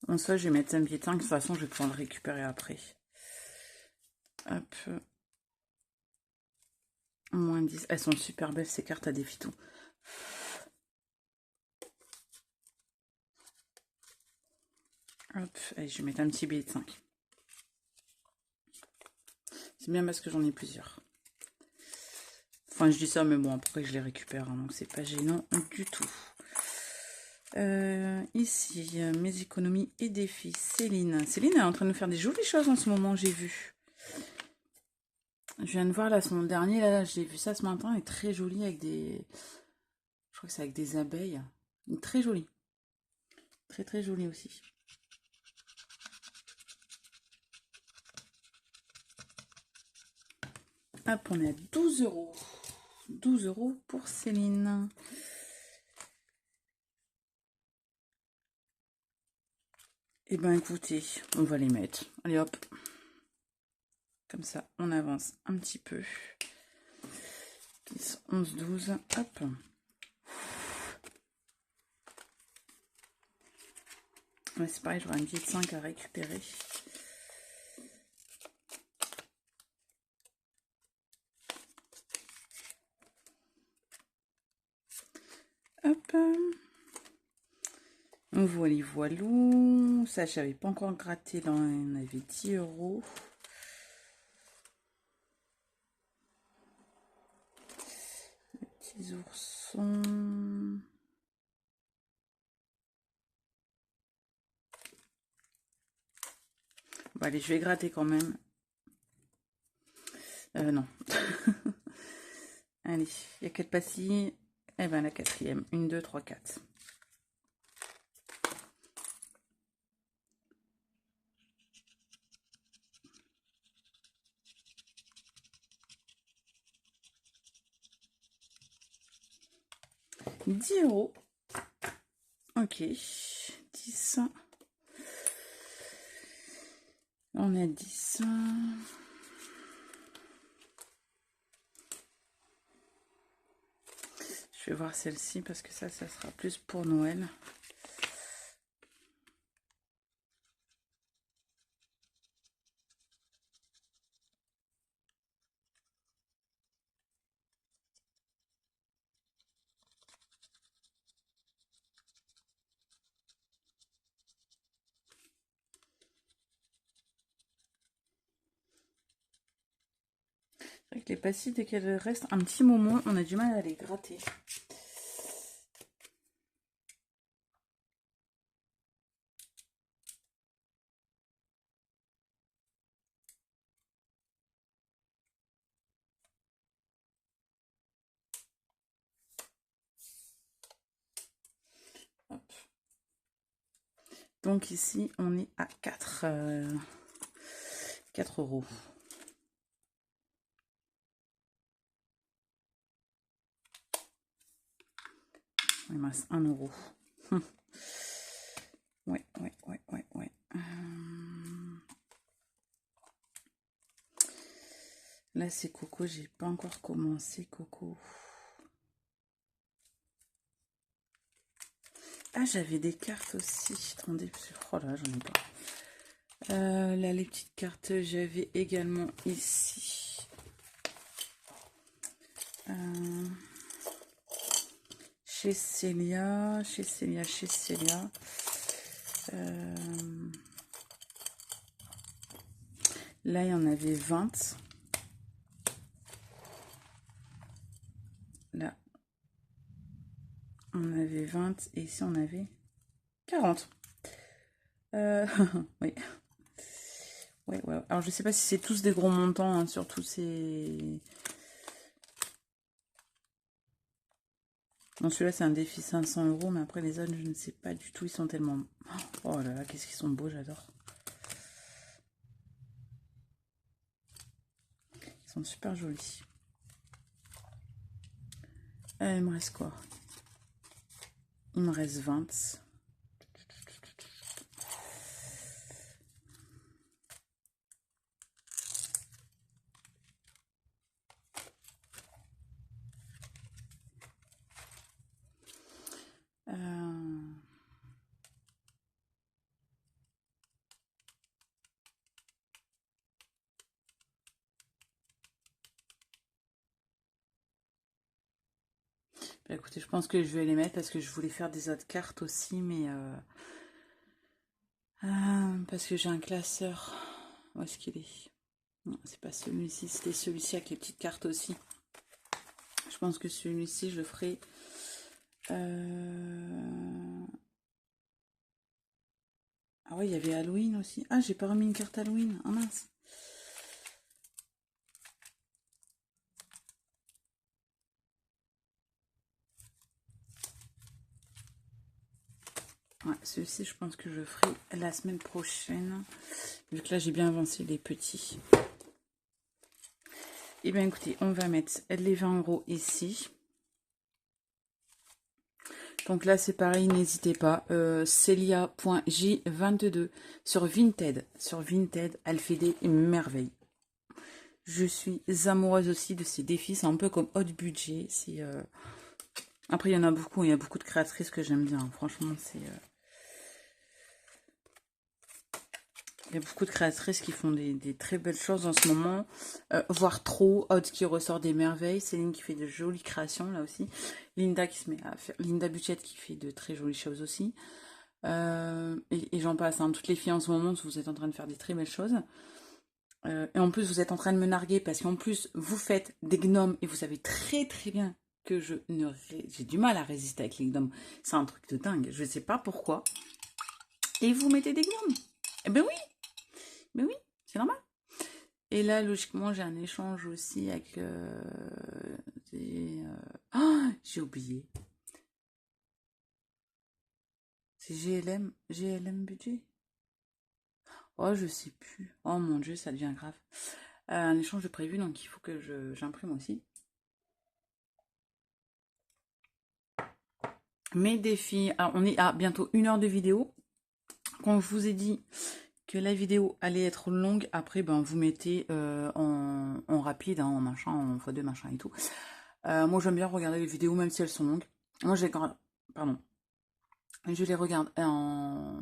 En soi, je vais mettre un billet de 5. De toute façon, je vais pouvoir le récupérer après. Hop. Moins 10. Elles sont super belles, ces cartes à défi tout. Hop. Allez, je vais mettre un petit billet de 5. C'est bien parce que j'en ai plusieurs. Enfin, je dis ça, mais bon, après, je les récupère. Hein, donc, c'est pas gênant du tout. Ici, mes économies et défis. Céline. Céline est en train de faire des jolies choses en ce moment, j'ai vu. Je viens de voir là son dernier, là j'ai vu ça ce matin, elle est très jolie avec des... Je crois que c'est avec des abeilles. Très jolie. Très très jolie aussi. Hop, on est à 12 €. 12 € pour Céline. Eh ben écoutez, on va les mettre. Allez hop. Comme ça, on avance un petit peu. 10, 11, 12. Hop. Ouais, c'est pareil, j'aurai un billet de 5 à récupérer. Hop. Voilà, voilou. Ça, j'avais pas encore gratté. Là, on avait 10 €. Les petits oursons. Bon, allez, je vais gratter quand même. Non. Allez, il y a 4 pastilles. Et ben la quatrième. 1, 2, 3, 4. « 10 €. Ok. 10. On a 10. Je vais voir celle-ci parce que ça sera plus pour Noël. les pastilles, dès qu'elles restent un petit moment, on a du mal à les gratter. Hop. Donc ici, on est à 4 €. Il me reste 1 €. Ouais. Là, c'est Coco. J'ai pas encore commencé, Coco. Ah, j'avais des cartes aussi. Attendez, oh là, j'en ai pas. Là, les petites cartes, j'avais également ici. Chez Célia. Là, il y en avait 20. Là, on avait 20 et ici, on avait 40. Oui. Ouais. Alors, je sais pas si c'est tous des gros montants, hein, surtout ces... Bon, celui-là, c'est un défi 500 €, mais après, les autres, je ne sais pas du tout. Ils sont tellement... Oh là là, qu'est-ce qu'ils sont beaux, j'adore. Ils sont super jolis. Il me reste quoi? Il me reste 20. Bah, écoutez, je pense que je vais les mettre parce que je voulais faire des autres cartes aussi, mais... parce que j'ai un classeur. Où est-ce qu'il est? Non, c'est pas celui-ci, c'était celui-ci avec les petites cartes aussi. Je pense que celui-ci, je le ferai... Ah ouais, il y avait Halloween aussi. Ah, j'ai pas remis une carte Halloween. Ah mince. Ouais, celui-ci, je pense que je ferai la semaine prochaine. Vu que là, j'ai bien avancé les petits. Et bien, écoutez, on va mettre les 20 € ici. Donc là, c'est pareil, n'hésitez pas. Celia.j22 sur Vinted. Sur Vinted, elle fait des merveilles. Je suis amoureuse aussi de ces défis. C'est un peu comme Haute Budget. Après, il y en a beaucoup. Il y a beaucoup de créatrices que j'aime bien. Franchement, c'est... Il y a beaucoup de créatrices qui font des très belles choses en ce moment, voire trop. Aude qui ressort des merveilles, Céline qui fait de jolies créations là aussi, Linda qui se met à faire, Linda Buchette qui fait de très jolies choses aussi, et j'en passe. Hein. Toutes les filles en ce moment, vous êtes en train de faire des très belles choses. Et en plus, vous êtes en train de me narguer parce qu'en plus, vous faites des gnomes et vous savez très très bien que j'ai du mal à résister avec les gnomes. C'est un truc de dingue. Je ne sais pas pourquoi. Et vous mettez des gnomes. Eh ben oui. Mais oui, c'est normal. Et là, logiquement, j'ai un échange aussi avec... j'ai oublié. C'est GLM budget. Oh, je sais plus. Oh mon Dieu, ça devient grave. Un échange de prévu, donc il faut que j'imprime aussi. Mes défis. Alors, on est à bientôt 1 heure de vidéo. Quand je vous ai dit que la vidéo allait être longue, après, ben, vous mettez en rapide, hein, en machin, en x2 machin et tout. Moi, j'aime bien regarder les vidéos, même si elles sont longues. Moi, pardon. Je les regarde en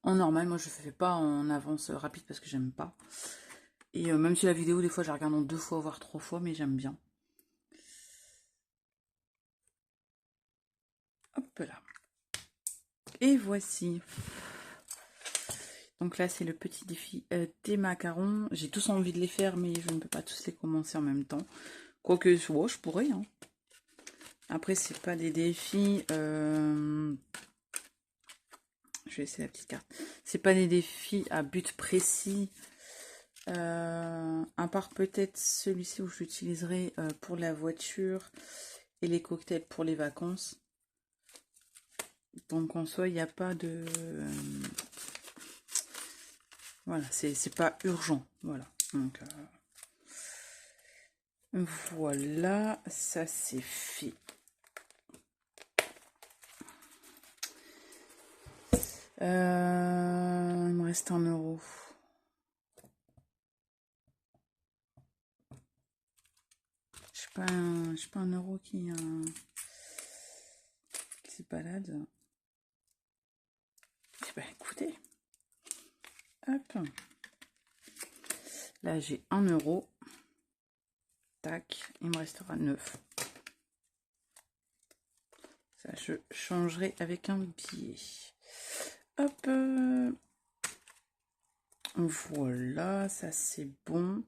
normal. Moi, je ne fais pas en avance rapide parce que j'aime pas. Et même si la vidéo, des fois, je la regarde en 2 fois, voire 3 fois, mais j'aime bien. Hop là. Et voici. Donc là, c'est le petit défi des macarons. J'ai tous envie de les faire, mais je ne peux pas tous les commencer en même temps. Quoique, oh, je pourrais. Hein. Après, c'est pas des défis... Je vais essayer la petite carte. C'est pas des défis à but précis. À part peut-être celui-ci où je l'utiliserai pour la voiture et les cocktails pour les vacances. Donc en soi, il n'y a pas de... voilà, c'est pas urgent. Voilà. Donc voilà, ça c'est fait. Il me reste 1 €. Je sais pas, je sais pas 1 € qui se balade. Eh ben, écoutez. Hop. Là, j'ai 1 €. Tac. Il me restera 9. Ça, je changerai avec un billet. Hop. Voilà, ça c'est bon.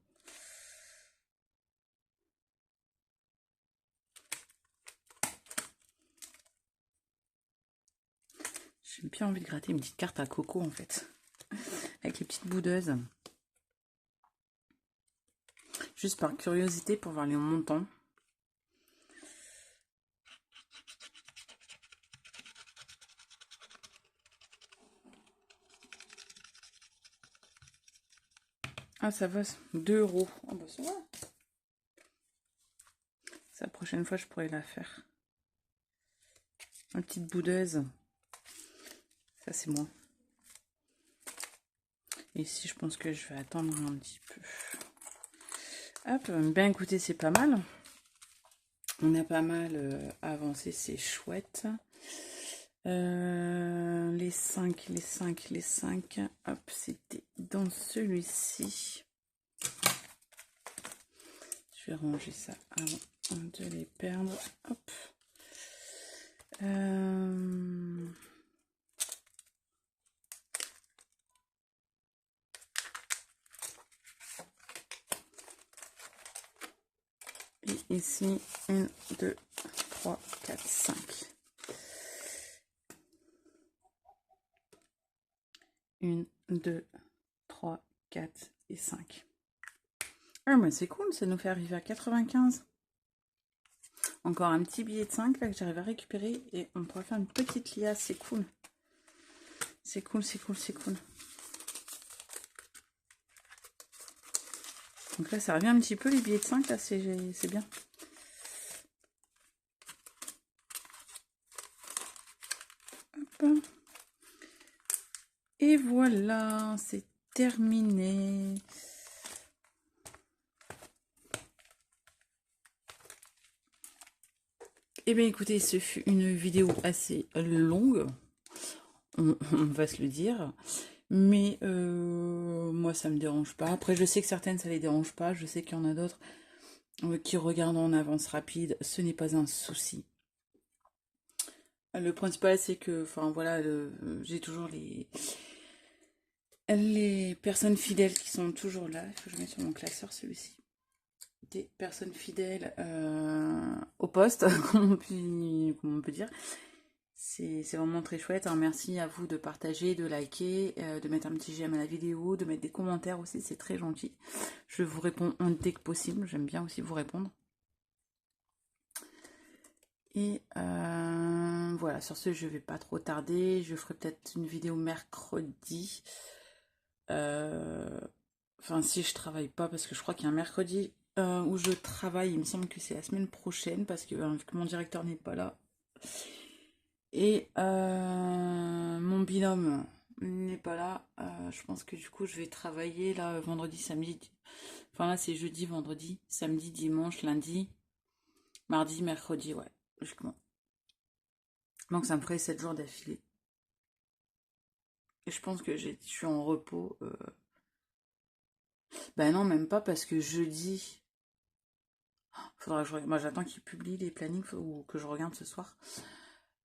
J'ai bien envie de gratter une petite carte à coco en fait. Avec les petites boudeuses. Juste par curiosité pour voir les montants. Ah ça va, 2 €. Oh bah ça va. Ça, la prochaine fois je pourrais la faire. Une petite boudeuse. Ça c'est moi. Et ici je pense que je vais attendre un petit peu. Hop, bien écoutez, c'est pas mal. On a pas mal avancé, c'est chouette. Les 5, les 5, les 5. Hop, c'était dans celui-ci. Je vais ranger ça avant de les perdre. Hop. Et ici, 1, 2, 3, 4, 5. 1, 2, 3, 4 et 5. Ah, mais c'est cool, ça nous fait arriver à 95. Encore un petit billet de 5 là que j'arrive à récupérer et on pourra faire une petite liasse, c'est cool. C'est cool, c'est cool, c'est cool. Donc là, ça revient un petit peu les billets de 5, là, c'est bien. Hop. Et voilà, c'est terminé. Eh bien écoutez, ce fut une vidéo assez longue, on va se le dire. Mais moi ça me dérange pas. Après je sais que certaines ça les dérange pas. Je sais qu'il y en a d'autres qui regardent en avance rapide. Ce n'est pas un souci. Le principal c'est que, enfin voilà, j'ai toujours les personnes fidèles qui sont toujours là. Il faut que je mette sur mon classeur celui-ci. Des personnes fidèles au poste, comme on peut dire. C'est vraiment très chouette. Un merci à vous de partager, de liker, de mettre un petit j'aime à la vidéo, de mettre des commentaires aussi, c'est très gentil. Je vous réponds dès que possible, j'aime bien aussi vous répondre. Et voilà, sur ce, je vais pas trop tarder. Je ferai peut-être une vidéo mercredi. Enfin, si je travaille pas, parce que je crois qu'il y a un mercredi où je travaille. Il me semble que c'est la semaine prochaine, parce que vu que mon directeur n'est pas là. Et mon binôme n'est pas là. Je pense que du coup, je vais travailler là vendredi, samedi. Enfin là, c'est jeudi, vendredi, samedi, dimanche, lundi, mardi, mercredi, ouais, logiquement. Donc ça me ferait 7 jours d'affilée. Et je pense que je suis en repos. Ben non, même pas parce que jeudi. Faudra que je regarde. Moi, j'attends qu'il publie les plannings ou que je regarde ce soir.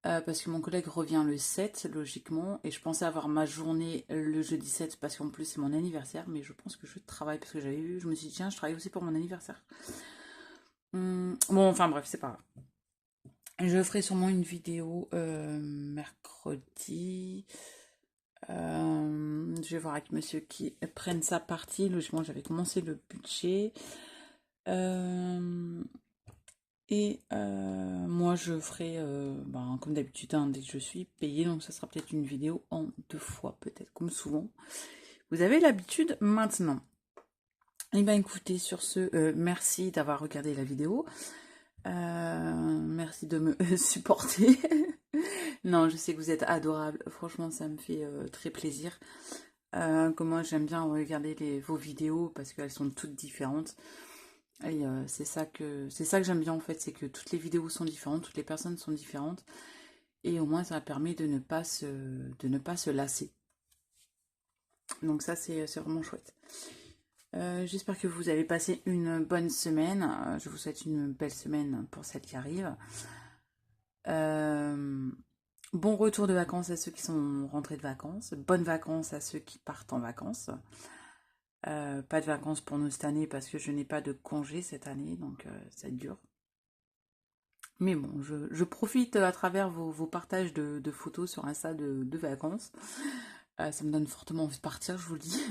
parce que mon collègue revient le 7, logiquement, et je pensais avoir ma journée le jeudi 7, parce qu'en plus c'est mon anniversaire, mais je pense que je travaille, parce que j'avais vu, je me suis dit, tiens, je travaille aussi pour mon anniversaire. Bon, enfin bref, c'est pas grave. Je ferai sûrement une vidéo mercredi. Je vais voir avec monsieur qui prenne sa partie. Logiquement, j'avais commencé le budget. Moi, je ferai, comme d'habitude, hein, dès que je suis payée. Donc, ça sera peut-être une vidéo en 2 fois, peut-être, comme souvent. Vous avez l'habitude maintenant. Eh bien, écoutez, sur ce, merci d'avoir regardé la vidéo. Merci de me supporter. Non, je sais que vous êtes adorables. Franchement, ça me fait très plaisir. Comme moi, j'aime bien regarder vos vidéos parce qu'elles sont toutes différentes. Et c'est ça que j'aime bien en fait, c'est que toutes les vidéos sont différentes, toutes les personnes sont différentes. Et au moins, ça permet de ne pas se lasser. Donc ça, c'est vraiment chouette. J'espère que vous avez passé une bonne semaine. Je vous souhaite une belle semaine pour celle qui arrive. Bon retour de vacances à ceux qui sont rentrés de vacances. Bonnes vacances à ceux qui partent en vacances. Pas de vacances pour nous cette année parce que je n'ai pas de congé cette année, donc ça dur. Mais bon, je profite à travers vos partages de photos sur Insta de vacances. Ça me donne fortement envie de partir, je vous le dis.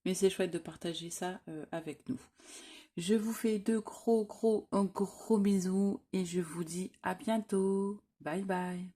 Mais c'est chouette de partager ça avec nous. Je vous fais de gros bisous et je vous dis à bientôt. Bye bye.